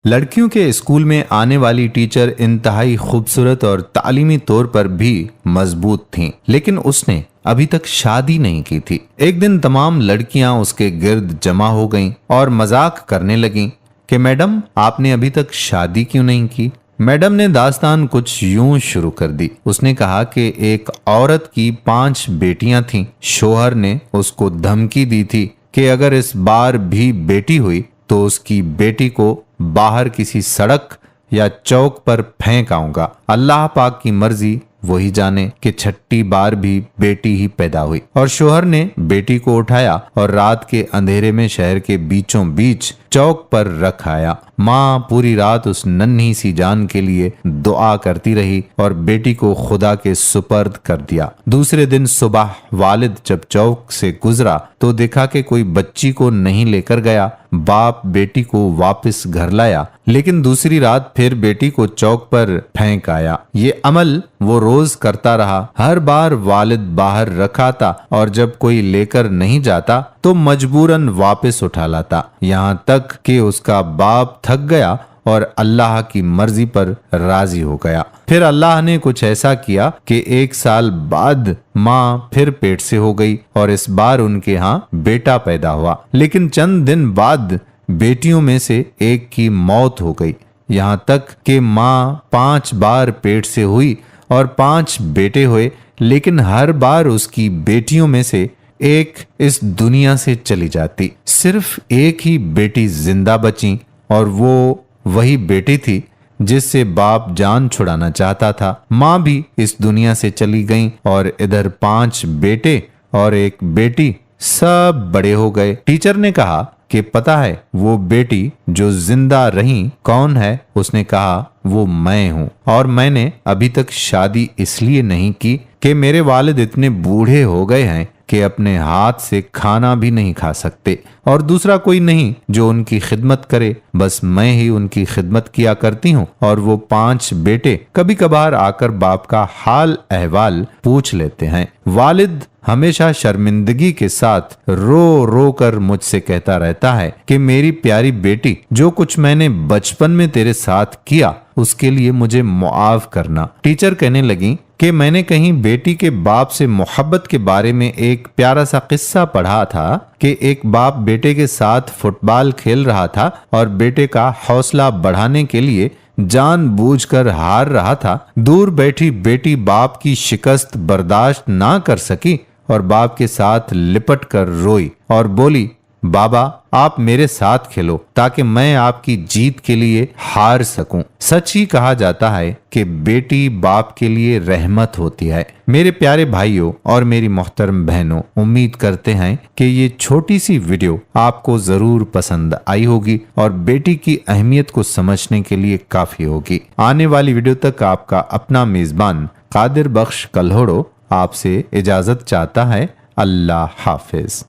लड़कियों के स्कूल में आने वाली टीचर इंतहाई खूबसूरत और तालीमी तौर पर भी मजबूत थीं, लेकिन उसने अभी तक शादी नहीं की थी। एक दिन तमाम लड़कियां उसके गिर्द जमा हो गईं और मजाक करने लगीं कि मैडम, आपने अभी तक शादी क्यों नहीं की। मैडम ने दास्तान कुछ यूं शुरू कर दी। उसने कहा कि एक औरत की 5 बेटियां थीं। शोहर ने उसको धमकी दी थी कि अगर इस बार भी बेटी हुई तो उसकी बेटी को बाहर किसी सड़क या चौक पर फेंक आऊंगा। अल्लाह पाक की मर्जी, वही जाने कि छठी बार भी बेटी ही पैदा हुई। और शोहर ने बेटी को उठाया और रात के अंधेरे में शहर के बीचों बीच चौक पर रख आया। माँ पूरी रात उस नन्ही सी जान के लिए दुआ करती रही और बेटी को खुदा के सुपर्द कर दिया। दूसरे दिन सुबह वालिद जब चौक से गुजरा तो देखा कि कोई बच्ची को नहीं लेकर गया। बाप बेटी को वापस घर लाया, लेकिन दूसरी रात फिर बेटी को चौक पर फेंक आया। ये अमल वो रोज करता रहा। हर बार वालिद बाहर रखाता और जब कोई लेकर नहीं जाता तो मजबूरन वापस उठा लाता, यहाँ तक कि उसका बाप थक गया और अल्लाह की मर्जी पर राजी हो गया। फिर अल्लाह ने कुछ ऐसा किया कि 1 साल बाद माँ फिर पेट से हो गई और इस बार उनके यहाँ बेटा पैदा हुआ। लेकिन चंद दिन बाद बेटियों में से एक की मौत हो गई, यहाँ तक कि माँ 5 बार पेट से हुई और 5 बेटे हुए, लेकिन हर बार उसकी बेटियों में से एक इस दुनिया से चली जाती। सिर्फ एक ही बेटी जिंदा बची और वो वही बेटी थी जिससे बाप जान छुड़ाना चाहता था। माँ भी इस दुनिया से चली गई और इधर 5 बेटे और एक बेटी सब बड़े हो गए। टीचर ने कहा कि पता है वो बेटी जो जिंदा रही कौन है? उसने कहा वो मैं हूँ और मैंने अभी तक शादी इसलिए नहीं की कि मेरे वालिद इतने बूढ़े हो गए हैं कि अपने हाथ से खाना भी नहीं खा सकते और दूसरा कोई नहीं जो उनकी खिदमत करे, बस मैं ही उनकी खिदमत किया करती हूँ। और वो 5 बेटे कभी कभार आकर बाप का हाल अहवाल पूछ लेते हैं। वालिद हमेशा शर्मिंदगी के साथ रो रो कर मुझसे कहता रहता है कि मेरी प्यारी बेटी, जो कुछ मैंने बचपन में तेरे साथ किया उसके लिए मुझे मुआफ करना। टीचर कहने लगी कि मैंने कहीं बेटी के बाप से मोहब्बत के बारे में एक प्यारा सा किस्सा पढ़ा था कि एक बाप बेटे के साथ फुटबॉल खेल रहा था और बेटे का हौसला बढ़ाने के लिए जानबूझकर हार रहा था। दूर बैठी बेटी बाप की शिकस्त बर्दाश्त ना कर सकी और बाप के साथ लिपट कर रोई और बोली, बाबा आप मेरे साथ खेलो ताकि मैं आपकी जीत के लिए हार सकूं। सच ही कहा जाता है कि बेटी बाप के लिए रहमत होती है। मेरे प्यारे भाइयों और मेरी मोहतरम बहनों, उम्मीद करते हैं कि ये छोटी सी वीडियो आपको जरूर पसंद आई होगी और बेटी की अहमियत को समझने के लिए काफी होगी। आने वाली वीडियो तक आपका अपना मेजबान कादिर बख्श कल्होड़ो आपसे इजाजत चाहता है। अल्लाह हाफिज।